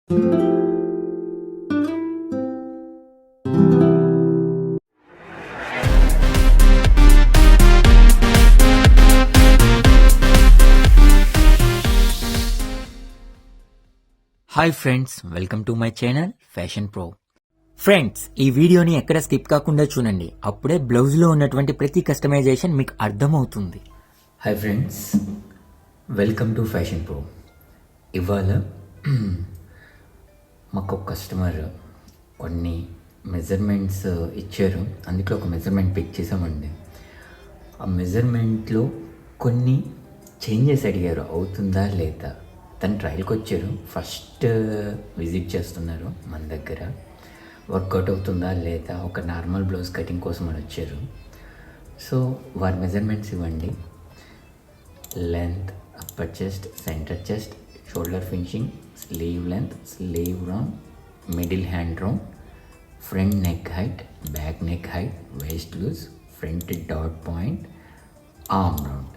Hi friends, welcome to my channel fashion pro. Friends, ఈ వీడియోని ఎక్కడ స్కిప్ కాకుండా చూడండి, అప్పుడే బ్లౌజ్లో ఉన్నటువంటి ప్రతి కస్టమైజేషన్ మీకు అర్థమవుతుంది. Hi friends, welcome to fashion pro. ఇవాళ మాకు ఒక కస్టమర్ కొన్ని మెజర్మెంట్స్ ఇచ్చారు, అందులో ఒక మెజర్మెంట్ పిక్ చేసామండి. ఆ మెజర్మెంట్లో కొన్ని చేంజెస్ అడిగారు, అవుతుందా లేదా. తను ట్రయల్కి వచ్చారు, ఫస్ట్ విజిట్ చేస్తున్నారు మన దగ్గర. వర్కౌట్ అవుతుందా లేదా, ఒక నార్మల్ బ్లౌజ్ కటింగ్ కోసం అని వచ్చారు. సో వారి మెజర్మెంట్స్ ఇవ్వండి. Length, upper chest, centre chest, shoulder finishing, sleeve length, sleeve round, middle hand round, front neck height, back neck height, waist loose, front dot point, arm round.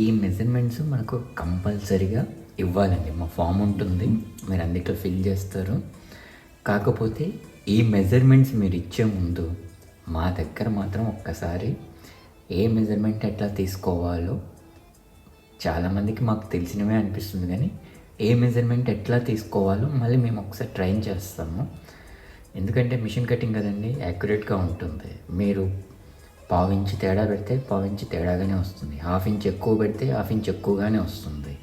ఈ measurements మనకు కంపల్సరీగా ఇవ్వాలండి. మా ఫామ్ ఉంటుంది, మీరు అందులో ఫిల్ చేస్తారు. కాకపోతే ఈ మెజర్మెంట్స్ మీరు ఇచ్చే ముందు మా దగ్గర మాత్రం ఒక్కసారి ఏ మెజర్మెంట్ ఎట్లా తీసుకోవాలో, చాలామందికి మాకు తెలిసినవే అనిపిస్తుంది, కానీ ఏ మెజర్మెంట్ ఎట్లా తీసుకోవాలో మళ్ళీ మేము ఒకసారి ట్రైన్ చేస్తాము. ఎందుకంటే మిషన్ కటింగ్ కదండి, యాక్యురేట్గా ఉంటుంది. మీరు పావించి తేడా పెడితే పావించి తేడాగానే వస్తుంది, హాఫ్ ఇంచ్ ఎక్కువ పెడితే హాఫ్ ఇంచ్ ఎక్కువగానే వస్తుంది.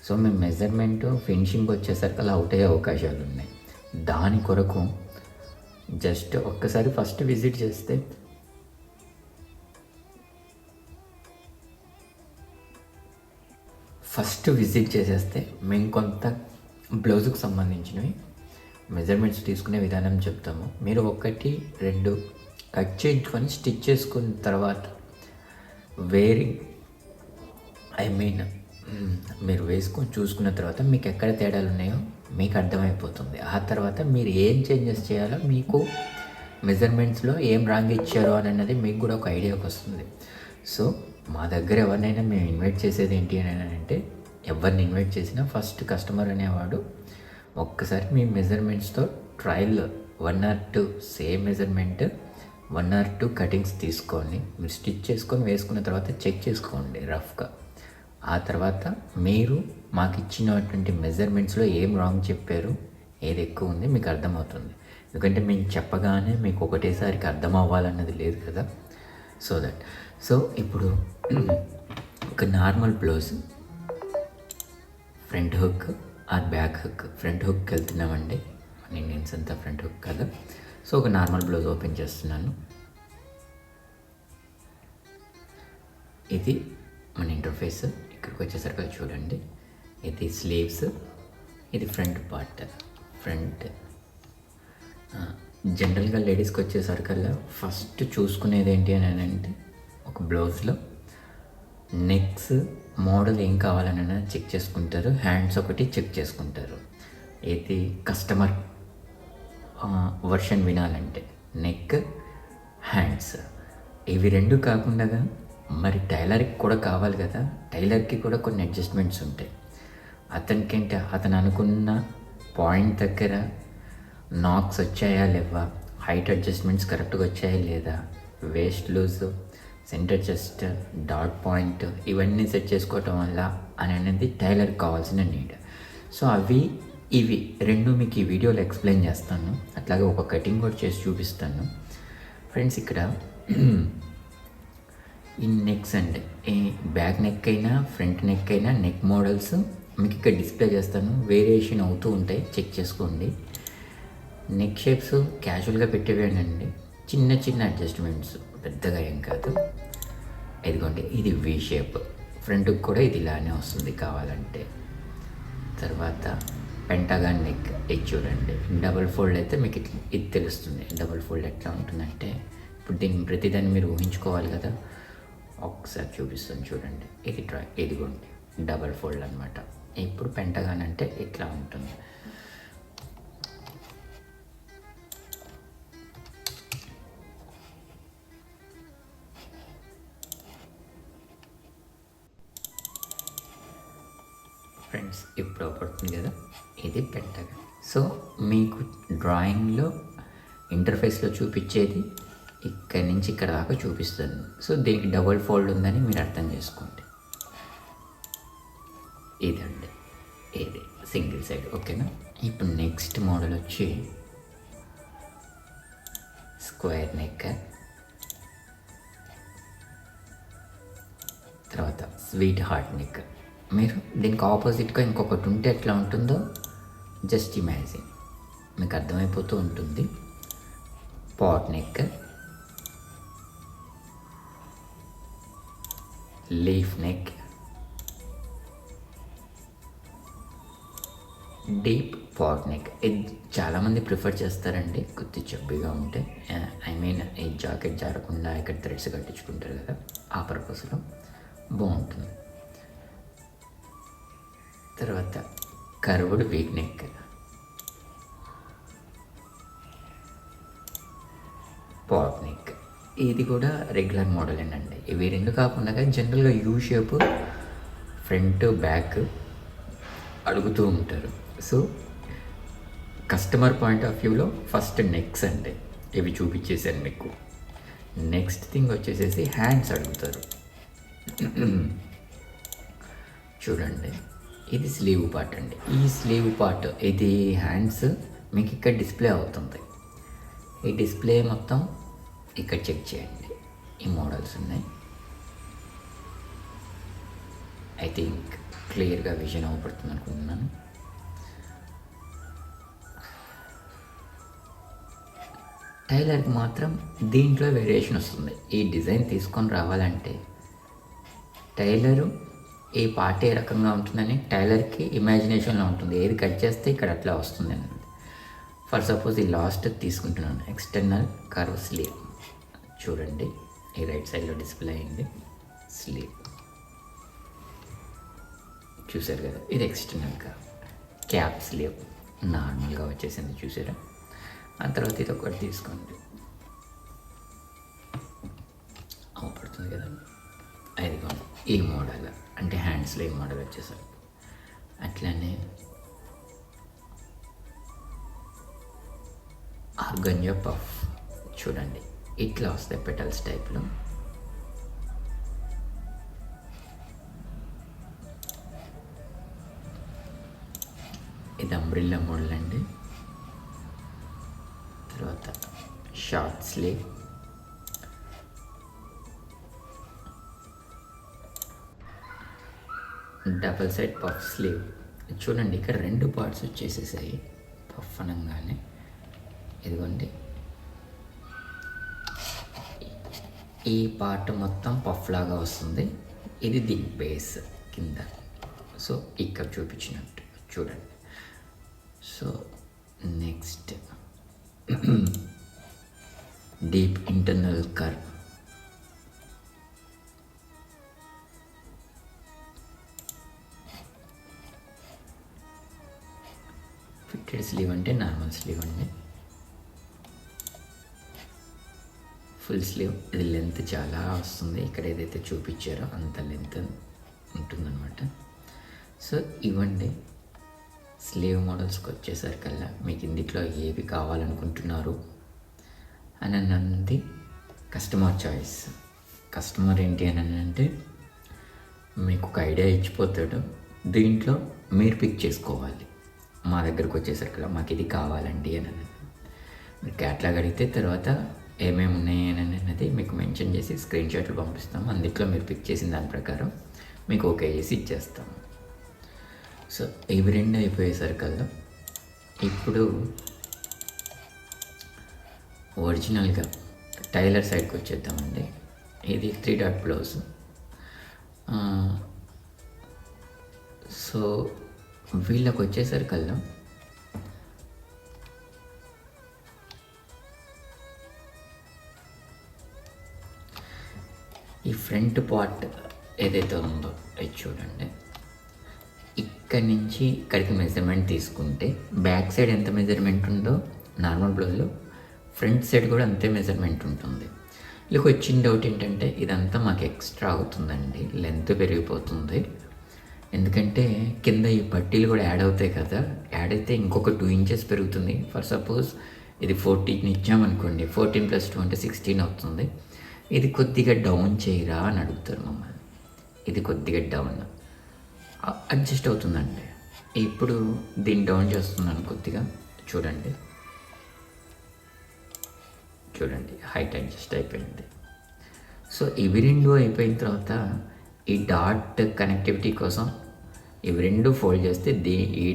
సో మేము మెజర్మెంట్ ఫినిషింగ్ వచ్చేసరికి అలా అవుట్ అయ్యే అవకాశాలు ఉన్నాయి. దాని కొరకు జస్ట్ ఒక్కసారి ఫస్ట్ విజిట్ చేస్తే మేము కొంత బ్లౌజుకు సంబంధించినవి మెజర్మెంట్స్ తీసుకునే విధానం చెప్తాము. మీరు 1, 2 కట్ చేయించుకొని స్టిచ్ చేసుకున్న తర్వాత మీరు వేసుకొని చూసుకున్న తర్వాత మీకు ఎక్కడ తేడాలు ఉన్నాయో మీకు అర్థమైపోతుంది. ఆ తర్వాత మీరు ఏం చేంజెస్ చేయాలో, మీకు మెజర్మెంట్స్లో ఏం రాంగ్ ఇచ్చారో అన్నది మీకు కూడా ఒక ఐడియాకి వస్తుంది. సో మా దగ్గర ఎవరినైనా మేము ఇన్వైట్ చేసేది ఏంటి అని అంటే, ఎవరిని ఇన్వైట్ చేసినా ఫస్ట్ కస్టమర్ అనేవాడు ఒక్కసారి మీ మెజర్మెంట్స్తో trial 1 or 2 same measurement 1 or 2 cuttings తీసుకోండి. మీరు స్టిచ్ చేసుకొని వేసుకున్న తర్వాత చెక్ చేసుకోండి రఫ్గా. ఆ తర్వాత మీరు మాకు ఇచ్చినటువంటి మెజర్మెంట్స్లో ఏం రాంగ్ చెప్పారు, ఏది ఎక్కువ ఉంది మీకు అర్థమవుతుంది. ఎందుకంటే మేము చెప్పగానే మీకు ఒకటేసారికి అర్థం అవ్వాలన్నది లేదు కదా. సో ఇప్పుడు ఒక normal blouse front hook or back hook, front హుక్కి వెళ్తున్నామండి. నేను అంతా ఫ్రంట్ హుక్ కదా. సో ఒక నార్మల్ బ్లౌజ్ ఓపెన్ చేస్తున్నాను. ఇది మన ఇంటర్ఫేస్. ఇక్కడికి వచ్చేసరికి చూడండి, ఇది స్లీవ్స్, ఇది ఫ్రంట్ పార్ట్. జనరల్గా లేడీస్కి వచ్చేసరికల్లా ఫస్ట్ చూసుకునేది ఏంటి అని అంటే, ఒక బ్లౌజ్లో నెక్స్ మోడల్ ఏం కావాలని చెక్ చేసుకుంటారు, హ్యాండ్స్ ఒకటి చెక్ చేసుకుంటారు. ఇది కస్టమర్ వర్షన్ వినాలంటే నెక్, హ్యాండ్స్, ఇవి 2 కాకుండా మరి టైలర్కి కూడా కావాలి కదా. టైలర్కి కూడా కొన్ని అడ్జస్ట్మెంట్స్ ఉంటాయి. అతను అనుకున్న పాయింట్ దగ్గర నాక్స్ వచ్చాయా లేవా, హైట్ అడ్జస్ట్మెంట్స్ కరెక్ట్గా వచ్చాయా లేదా, waist loose, centre chest, dot point, ఇవన్నీ సెట్ చేసుకోవటం వల్ల అనేది టైలర్కి కావాల్సిన నీడ్. సో ఇవి 2 మీకు ఈ వీడియోలో ఎక్స్ప్లెయిన్ చేస్తాను. అట్లాగే ఒక కటింగ్ కూడా చేసి చూపిస్తాను. ఫ్రెండ్స్, ఇక్కడ ఈ నెక్స్ అంటే బ్యాక్ నెక్ అయినా ఫ్రంట్ నెక్ అయినా నెక్ మోడల్స్ మీకు ఇక్కడ డిస్ప్లే చేస్తాను. వేరియేషన్ అవుతూ ఉంటాయి, చెక్ చేసుకోండి. నెక్ షేప్స్ క్యాజువల్గా పెట్టేవేనండి, చిన్న చిన్న అడ్జస్ట్మెంట్స్, పెద్దగా ఏం కాదు. ఇదిగోండి, ఇది వి షేప్. ఫ్రంట్కి కూడా ఇది ఇలానే వస్తుంది కావాలంటే. తర్వాత పెంటాగాన్ నెక్, ఇది చూడండి. డబుల్ ఫోల్డ్ అయితే మీకు ఇది తెలుస్తుంది. డబుల్ ఫోల్డ్ ఎట్లా ఉంటుందంటే, ఇప్పుడు ప్రతిదాన్ని మీరు ఊహించుకోవాలి కదా. ఒకసారి చూపిస్తాను చూడండి. ఇదిగోండి డబుల్ ఫోల్డ్ అనమాట. ఇప్పుడు పెంటగాన్ అంటే ఇట్లా ఉంటుంది. ఫ్రెండ్స్, ఇప్పుడు పడుతుంది కదా, ఇది పెంటగాన్. సో మీకు డ్రాయింగ్లో ఇంటర్ఫేస్లో చూపించేది ఇక్కడి నుంచి ఇక్కడ దాకా చూపిస్తాను. సో దీనికి డబుల్ ఫోల్డ్ ఉందని మీరు అర్థం చేసుకోండి. ఇదండి, ఇది సింగిల్ సైడ్. ఓకేనా. ఇప్పుడు నెక్స్ట్ మోడల్ వచ్చి స్క్వేర్ నెక్, తర్వాత స్వీట్ హార్ట్ నెక్. మీరు దీనికి ఆపోజిట్గా ఇంకొకటి ఉంటే ఎట్లా ఉంటుందో జస్ట్ ఇమాజిన్, మీకు అర్థమైపోతూ ఉంటుంది. Pot neck, leaf neck, deep pot neck. ఇది చాలామంది ప్రిఫర్ చేస్తారండి, కొద్ది చబ్బిగా ఉంటే. ఐ మీన్ ఈ జాకెట్ జారకుండా ఇక్కడ థ్రెడ్స్ కట్టించుకుంటారు కదా, ఆ పర్పస్లో బాగుంటుంది. తర్వాత కర్వ్డ్ వీక్ నెక్, పాట్ నెక్. ఇది కూడా రెగ్యులర్ మోడలేనండి. ఇవి రెండు కాకుండా జనరల్గా యూ షేప్ ఫ్రంట్ బ్యాక్ అడుగుతూ ఉంటారు. సో కస్టమర్ పాయింట్ ఆఫ్ వ్యూలో ఫస్ట్ నెక్స్ అంటే ఇవి చూపించేసాను మీకు. నెక్స్ట్ థింగ్ వచ్చేసేసి హ్యాండ్స్ అడుగుతారు. చూడండి, ఇది స్లీవ్ పార్ట్ అండి. ఈ స్లీవ్ పార్ట్, ఇది హ్యాండ్స్ మీకు ఇక్కడ డిస్ప్లే అవుతుంది. ఈ డిస్ప్లే మొత్తం ఇక్కడ చెక్ చేయండి. ఈ మోడల్స్ ఉన్నాయి. ఐ థింక్ క్లియర్గా విజన్ అవపడుతుంది అనుకుంటున్నాను. టైలర్కి మాత్రం దీంట్లో వేరియేషన్ వస్తుంది. ఈ డిజైన్ తీసుకొని రావాలంటే టైలరు ఈ పార్ట్ ఏ రకంగా ఉంటుందని టైలర్కి ఇమాజినేషన్లో ఉంటుంది. ఏది కట్ చేస్తే ఇక్కడ అట్లా వస్తుంది అన్నది. ఫర్ సపోజ్ ఈ లాస్ట్ తీసుకుంటున్నాను, ఎక్స్టర్నల్ కర్వ్ స్లీవ్. చూడండి, ఈ రైట్ సైడ్లో డిస్ప్లే అయింది స్లీవ్. చూసారు కదా, ఇది ఎక్స్టర్నల్ కర్వ్. క్యాప్ స్లీవ్ నార్మల్గా వచ్చేసింది, చూసారా. ఆ తర్వాత ఇది ఒకటి తీసుకోండి, అవపడుతుంది కదండి. అదిగోండి ఈ మోడల్, అంటే హ్యాండ్స్లో ఈ మోడల్ వచ్చేసరికి. అట్లనే ఆర్గంజా పఫ్ చూడండి, ఇట్లా వస్తాయి పెటల్స్ టైప్లో. ఇది అంబ్రిల్లా మోడల్ అండి. తర్వాత short slew, double side puff slew. చూడండి, ఇక్కడ రెండు పార్ట్స్ వచ్చేసేసాయి పఫ్ అనగానే. ఇదిగోండి, ఈ పార్ట్ మొత్తం పఫ్ లాగా వస్తుంది. ఇది దీని బేస్ కింద. సో ఇక్కడ చూపించినట్టు చూడండి. So next deep internal curve. Fitted sleeve అంటే నార్మల్ స్లీవ్ అండి. ఫుల్ స్లీవ్, ఇది లెంత్ చాలా వస్తుంది. ఇక్కడ ఏదైతే చూపించారో అంత లెంత్ ఉంటుందన్నమాట. సో ఇవ్వండి స్లీవ్ మోడల్స్కి వచ్చేసరికల్లా మీకు ఇందులో ఏవి కావాలనుకుంటున్నారు అని అన్నది కస్టమర్ చాయిస్. కస్టమర్ ఏంటి అని అంటే మీకు ఒక ఐడియా ఇచ్చిపోతాడు, దీంట్లో మీరు పిక్ చేసుకోవాలి. మా దగ్గరకు వచ్చేసరికల్లా మాకు ఇది కావాలండి అని మీరు క్యాట్లాగ్ అడిగితే తర్వాత ఏమేమి ఉన్నాయి అని అన్నది మీకు మెన్షన్ చేసి స్క్రీన్ షాట్లు పంపిస్తాము. అందుట్లో మీరు పిక్ చేసిన దాని ప్రకారం మీకు ఓకే చేసి ఇచ్చేస్తాము. సో ఇవి రెండు అయిపోయేసరికల్లా ఇప్పుడు ఒరిజినల్గా టైలర్ సైడ్కి వచ్చేద్దామండి. ఇది 3 డాట్ బ్లౌజ్. సో వీళ్ళకి వచ్చేసరికల్లా ఈ ఫ్రంట్ పార్ట్ ఏదైతే ఉందో అది చూడండి, ఇక్కడి నుంచి ఇక్కడికి మెజర్మెంట్ తీసుకుంటే బ్యాక్ సైడ్ ఎంత మెజర్మెంట్ ఉందో నార్మల్ బ్లౌజ్లో ఫ్రంట్ సైడ్ కూడా అంతే మెజర్మెంట్ ఉంటుంది. వీళ్ళకి వచ్చిన డౌట్ ఏంటంటే ఇదంతా మాకు ఎక్స్ట్రా అవుతుందండి, లెంత్ పెరిగిపోతుంది, ఎందుకంటే కింద ఈ పట్టీలు కూడా యాడ్ అవుతాయి కదా, యాడ్ అయితే ఇంకొక 2 ఇంచెస్ పెరుగుతుంది. ఫర్ సపోజ్ ఇది 14 ఇచ్చామనుకోండి, 14 + 2 అంటే 16 అవుతుంది. ఇది కొద్దిగా డౌన్ చేయరా అని అడుగుతారు మమ్మల్ని. ఇది కొద్దిగా డౌన్ అడ్జస్ట్ అవుతుందండి. ఇప్పుడు దీన్ని డౌన్ చేస్తున్నాను కొద్దిగా, చూడండి చూడండి హైట్ అడ్జస్ట్ అయిపోయింది. సో ఇవి రెండు అయిపోయిన తర్వాత ఈ డాట్ కనెక్టివిటీ కోసం ఇవి రెండు ఫోల్డ్ చేస్తే ఈ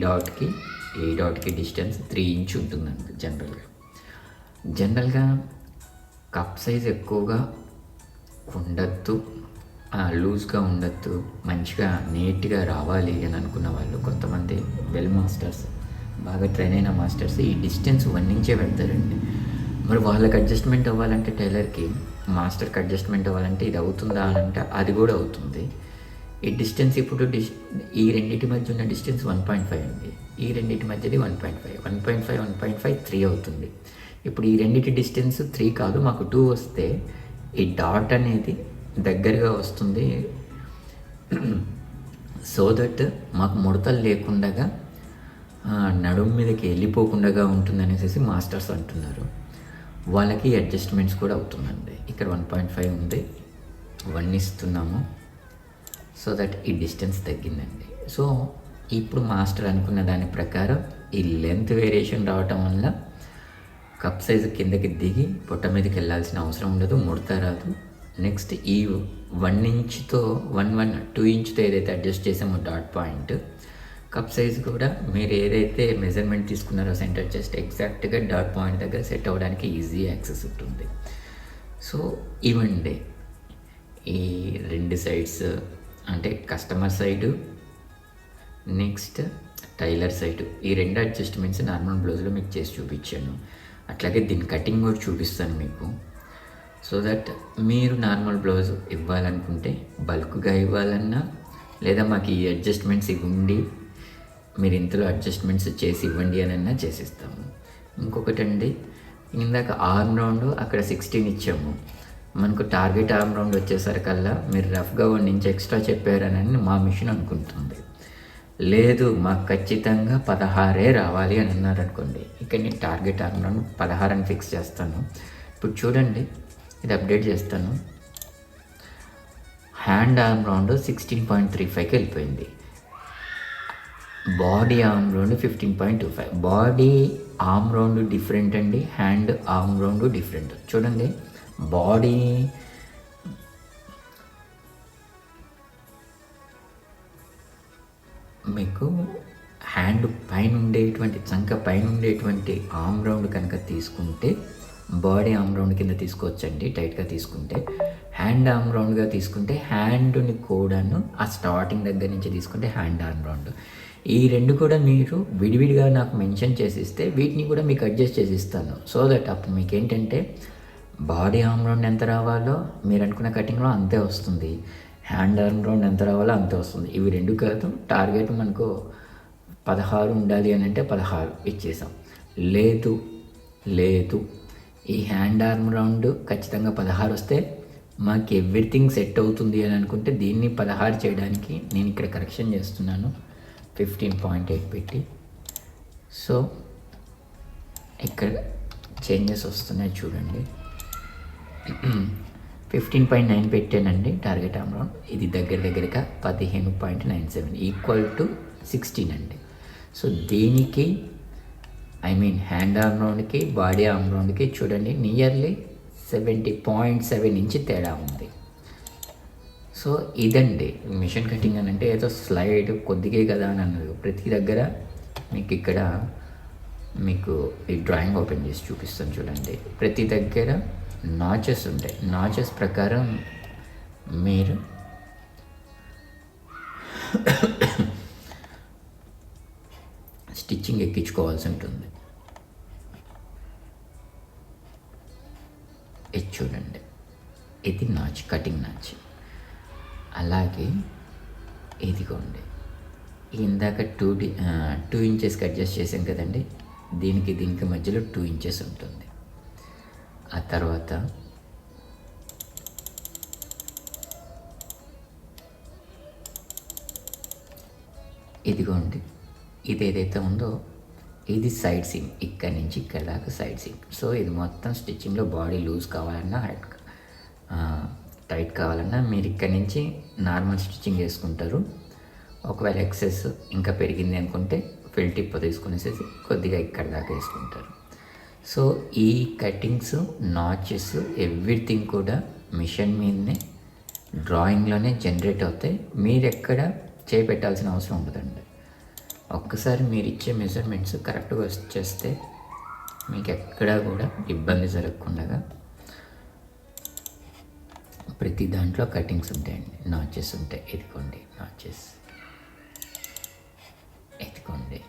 డాట్కి డిస్టెన్స్ 3 ఇంచ్ ఉంటుందండి. జనరల్గా కప్ సైజ్ ఎక్కువగా ఉండద్దు, లూజ్గా ఉండద్దు, మంచిగా నీట్గా రావాలి అని అనుకున్న వాళ్ళు కొంతమంది మాస్టర్స్, బాగా ట్రైన్ అయిన మాస్టర్స్ ఈ డిస్టెన్స్ 1 ఇంచే పెడతారండి. మరి వాళ్ళకి అడ్జస్ట్మెంట్ అవ్వాలంటే టైలర్కి, మాస్టర్కి అడ్జస్ట్మెంట్ అవ్వాలంటే ఇది అవుతుందా అని అంటే అది కూడా అవుతుంది. ఈ డిస్టెన్స్ ఇప్పుడు ఈ రెండింటి మధ్య ఉన్న డిస్టెన్స్ 1.5 అండి. ఈ రెండింటి మధ్యది 1.5 3 అవుతుంది. ఇప్పుడు ఈ రెండింటి డిస్టెన్స్ 3 కాదు, మాకు 2 వస్తే ఈ డాట్ అనేది దగ్గరగా వస్తుంది. సో దట్ మాకు ముడతలు లేకుండా నడుము మీదకి వెళ్ళిపోకుండా ఉంటుంది అనేసి మాస్టర్స్ అంటున్నారు. వాళ్ళకి అడ్జస్ట్మెంట్స్ కూడా అవుతుందండి. ఇక్కడ 1.5 ఉంది, 1 ఇస్తున్నాము, సో దట్ ఈ డిస్టెన్స్ తగ్గిందండి. సో ఇప్పుడు మాస్టర్ అనుకున్న దాని ప్రకారం ఈ లెంత్ వేరియేషన్ రావటం వల్ల కప్ సైజు కిందకి దిగి పొట్ట మీదకి వెళ్ళాల్సిన అవసరం ఉండదు, ముడత రాదు. నెక్స్ట్ ఈ 1 ఇంచ్తో 2 ఇంచ్తో ఏదైతే అడ్జస్ట్ చేసామో డాట్ పాయింట్, కప్ సైజ్ కూడా మీరు ఏదైతే మెజర్మెంట్ తీసుకున్నారో సెంటర్ చెస్ట్ ఎగ్జాక్ట్గా డాట్ పాయింట్ దగ్గర సెట్ అవ్వడానికి ఈజీ యాక్సెస్ ఉంటుంది. సో ఇవండి ఈ 2 సైడ్స్, అంటే customer side next tailor side, ఈ 2 అడ్జస్ట్మెంట్స్ నార్మల్ బ్లౌజ్లో మీకు చేసి చూపించాను. అట్లాగే దీని కటింగ్ కూడా చూపిస్తాను మీకు. సో దట్ మీరు నార్మల్ బ్లౌజ్ ఇవ్వాలనుకుంటే బల్క్గా ఇవ్వాలన్నా, లేదా మాకు ఈ అడ్జస్ట్మెంట్స్ ఇవ్వండి, మీరు ఇంతలో అడ్జస్ట్మెంట్స్ చేసి ఇవ్వండి అని చేసిస్తాము. ఇంకొకటండి, ఇందాక ఆర్మ్ రౌండ్ అక్కడ 16 ఇచ్చాము, మనకు టార్గెట్ ఆర్మ్ రౌండ్ వచ్చేసరికల్లా మీరు రఫ్గా 1 ఇంచ్ ఎక్స్ట్రా చెప్పారని మా మిషన్ అనుకుంటుంది. లేదు మాకు ఖచ్చితంగా 16 రావాలి అని అన్నారనుకోండి, ఇక్కడ నేను టార్గెట్ ఆర్మ్ రౌండ్ 16 అని ఫిక్స్ చేస్తాను. ఇప్పుడు చూడండి, ఇది అప్డేట్ చేస్తాను. హ్యాండ్ ఆర్మ్ రౌండ్ 16.35కి వెళ్ళిపోయింది. Body arm round 15.25. Body arm round different అండి, హ్యాండ్ ఆర్మ్ రౌండ్ డిఫరెంట్. చూడండి, బాడీ మీకు హ్యాండ్ పైన ఉండేటువంటి చంక పైన ఉండేటువంటి ఆర్మ్ రౌండ్ కనుక తీసుకుంటే బాడీ ఆర్మ్ రౌండ్ కింద తీసుకోవచ్చండి, టైట్గా తీసుకుంటే. హ్యాండ్ ఆర్మ్ రౌండ్గా తీసుకుంటే హ్యాండ్ని కూడాను ఆ స్టార్టింగ్ దగ్గర నుంచి తీసుకుంటే హ్యాండ్ ఆర్మ్ రౌండ్. ఈ 2 కూడా మీరు విడివిడిగా నాకు మెన్షన్ చేసిస్తే వీటిని కూడా మీకు అడ్జస్ట్ చేసి ఇస్తాను. సో దట్ అప్పుడు మీకు ఏంటంటే బాడీ ఆర్మ్ రౌండ్ ఎంత రావాలో మీరు అనుకున్న కటింగ్లో అంతే వస్తుంది, హ్యాండ్ ఆర్మ్ రౌండ్ ఎంత రావాలో అంతే వస్తుంది. ఇవి 2 కాదు, టార్గెట్ మనకు 16 ఉండాలి అని అంటే 16 ఇచ్చేసాం. లేదు ఈ హ్యాండ్ ఆర్మ్ రౌండ్ ఖచ్చితంగా 16 వస్తే మాకు ఎవ్రీథింగ్ సెట్ అవుతుంది అని అనుకుంటే దీన్ని 16 చేయడానికి నేను ఇక్కడ కరెక్షన్ చేస్తున్నాను, 15.8 పెట్టి. సో ఇక్కడ చేంజెస్ వస్తున్నాయి చూడండి. 15.9 పెట్టానండి టార్గెట్ ఆర్మ్ రౌండ్. ఇది దగ్గరగా 15.97 ఈక్వల్ టు 16 అండి. సో దీనికి హ్యాండ్ ఆర్మ్ రౌండ్కి బాడీ ఆర్మ్ రౌండ్కి చూడండి నియర్లీ 70.7 ఇంచ్ తేడా ఉంది. సో ఇదండి మిషన్ కటింగ్ అని అంటే ఏదో స్లైడ్ కొద్దిగే కదా అని అన్నది. ప్రతి దగ్గర మీకు ఇక్కడ మీకు ఈ డ్రాయింగ్ ఓపెన్ చేసి చూపిస్తాను చూడండి. ప్రతి దగ్గర నాచెస్ ఉంటాయి, నాచెస్ ప్రకారం మీరు స్టిచ్చింగ్ ఎక్కించుకోవాల్సి ఉంటుంది. ఇది చూడండి, ఇది నాచ్, కటింగ్ నాచ్. అలాగే ఇదిగోండి, ఇందాక 2 ఇంచెస్కి అడ్జస్ట్ చేసాం కదండి, దీనికి మధ్యలో 2 ఇంచెస్ ఉంటుంది. ఆ తర్వాత ఇదిగోండి, ఇది ఏదైతే ఉందో ఇది సైడ్ సీమ్, ఇక్కడ నుంచి ఇక్కడ దాకా సైడ్ సీమ్. సో ఇది మొత్తం స్టిచ్చింగ్లో బాడీ లూజ్ కావాలన్నా టైట్ కావాలన్నా మీరు ఇక్కడ నుంచి నార్మల్ స్టిచ్చింగ్ చేసుకుంటారు. ఒకవేళ ఎక్సెస్ ఇంకా పెరిగింది అనుకుంటే ఫిల్ టిప్ తీసుకునేసేసి కొద్దిగా ఇక్కడ దాకా వేసుకుంటారు. సో ఈ కటింగ్స్, నాచెస్, ఎవ్రీథింగ్ కూడా మిషన్ మీదనే డ్రాయింగ్లోనే జనరేట్ అవుతాయి. మీరు ఎక్కడ చేపెట్టాల్సిన అవసరం ఉండదండి. ఒక్కసారి మీరు ఇచ్చే మెజర్మెంట్స్ కరెక్ట్గా వచ్చేస్తే మీకు ఎక్కడా కూడా ఇబ్బంది జరగకుండా ప్రతి దాంట్లో కటింగ్స్ ఉంటాయండి, నాచెస్ ఉంటాయి. ఇదిగోండి నాచెస్, ఎత్తుకోండి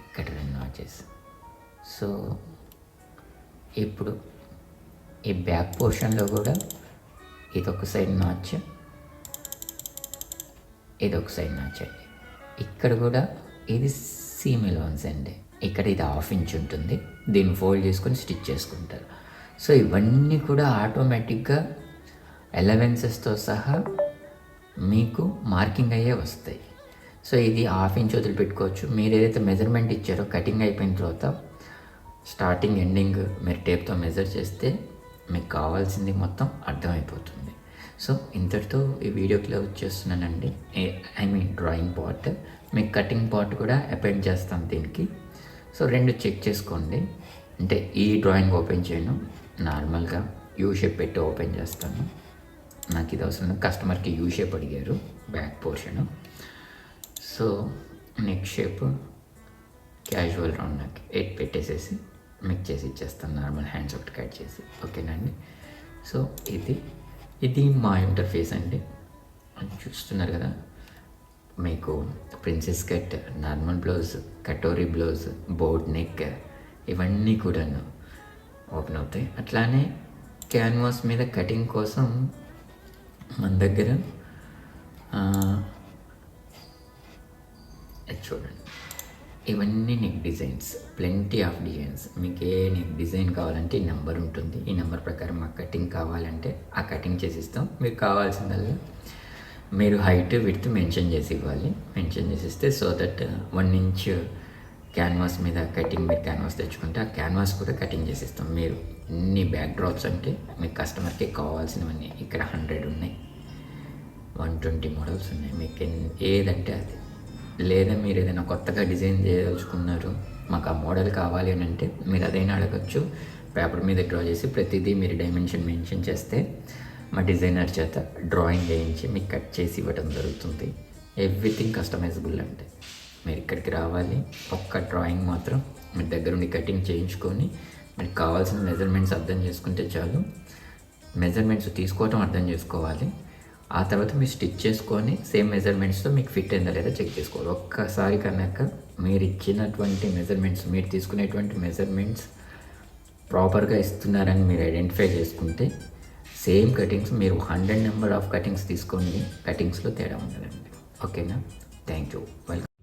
ఇక్కడ 2 నాచెస్. సో ఇప్పుడు ఈ బ్యాక్ పోర్షన్లో కూడా ఇదొక సైడ్ నాచ్, ఇదొక సైడ్ నాచ్ అండి. ఇక్కడ కూడా ఇది సీమ్ ఎలవెన్స్ అండి. ఇక్కడ ఇది 1/2 ఇంచ్ ఉంటుంది, దీన్ని ఫోల్డ్ చేసుకొని స్టిచ్ చేసుకుంటారు. సో ఇవన్నీ కూడా ఆటోమేటిక్గా ఎలవెన్సెస్తో సహా మీకు మార్కింగ్ అయ్యే వస్తాయి. సో ఇది 1/2 ఇంచ్ వదిలిపెట్టుకోవచ్చు. మీరు ఏదైతే మెజర్మెంట్ ఇచ్చారో కటింగ్ అయిపోయిన తర్వాత స్టార్టింగ్ ఎండింగ్ మీరు టేప్తో మెజర్ చేస్తే మీకు కావాల్సింది మొత్తం అర్థమైపోతుంది. సో ఇంతటితో ఈ వీడియో క్లోజ్ చేస్తున్నానండి. I mean drawing part. మీకు కటింగ్ పార్ట్ కూడా అపెండ్ చేస్తాను దీనికి. సో 2 చెక్ చేసుకోండి. అంటే ఈ డ్రాయింగ్ ఓపెన్ చేయను, నార్మల్గా యూ షేప్ పెట్టి ఓపెన్ చేస్తాను. నాకు ఇది అవసరం, కస్టమర్కి యూ షేప్ అడిగారు back portion. So neck shape casual round నాకు 8 పెట్టేసేసి మిక్స్ చేసి ఇచ్చేస్తాను, నార్మల్ హ్యాండ్స్ ఒకటి కట్ చేసి. ఓకేనండి. సో ఇది మా ఇంటర్ఫేస్ అండి. చూస్తున్నారు కదా, మీకు princess cut, normal blouse, katori blouse, boat neck, ఇవన్నీ కూడాను ఓపెన్ అవుతాయి. అట్లానే క్యాన్వాస్ మీద కటింగ్ కోసం మన దగ్గర చూడండి, ఇవన్నీ neck designs, plenty of designs. మీకు ఏ నెక్ డిజైన్ కావాలంటే ఈ నెంబర్ ఉంటుంది. ఈ నెంబర్ ప్రకారం మాకు కటింగ్ కావాలంటే ఆ కటింగ్ చేసి ఇస్తాం. మీకు కావాల్సిందల్లా మీరు హైట్, విడ్త్ మెన్షన్ చేసి ఇవ్వాలి. మెన్షన్ చేసి ఇస్తే సో దట్ 1 ఇంచ్ క్యాన్వాస్ మీద కటింగ్, మీరు క్యాన్వాస్ తెచ్చుకుంటే ఆ క్యాన్వాస్ కూడా కటింగ్ చేసి ఇస్తాం. మీరు ఎన్ని బ్యాక్ డ్రాప్స్ అంటే మీ కస్టమర్కి కావాల్సినవన్నీ ఇక్కడ 100 ఉన్నాయి, 120 మోడల్స్ ఉన్నాయి. మీకు ఏదంటే అది. లేదా మీరు ఏదైనా కొత్తగా డిజైన్ చేయదలుచుకున్నారు, మాకు ఆ మోడల్ కావాలి అని అంటే మీరు అదైనా అడగచ్చు. పేపర్ మీద డ్రా చేసి ప్రతిదీ మీరు డైమెన్షన్ మెన్షన్ చేస్తే మా డిజైనర్ చేత డ్రాయింగ్ వేయించి మీకు కట్ చేసి ఇవ్వడం జరుగుతుంది. ఎవ్రీథింగ్ కస్టమైజబుల్ అంటే మీరు ఇక్కడికి రావాలి, ఒక్క డ్రాయింగ్ మాత్రం మీ దగ్గర ఉండి కటింగ్ చేయించుకొని మీకు కావాల్సిన మెజర్మెంట్స్ అర్థం చేసుకుంటే చాలు. మెజర్మెంట్స్ తీసుకోవటం అర్థం చేసుకోవాలి. ఆ తర్వాత మీరు స్టిచ్ చేసుకొని సేమ్ మెజర్మెంట్స్తో మీకు ఫిట్ అయిందా లేదా చెక్ చేసుకోవాలి. ఒక్కసారి కనుక మీరు ఇచ్చినటువంటి మెజర్మెంట్స్, మీరు తీసుకునేటువంటి మెజర్మెంట్స్ ప్రాపర్గా ఇస్తున్నారని మీరు ఐడెంటిఫై చేసుకుంటే సేమ్ కటింగ్స్ మీరు 100 నెంబర్ ఆఫ్ కటింగ్స్ తీసుకోండి, కటింగ్స్లో తేడా ఉండదండి. ఓకేనా? Thank you. వెల్కమ్.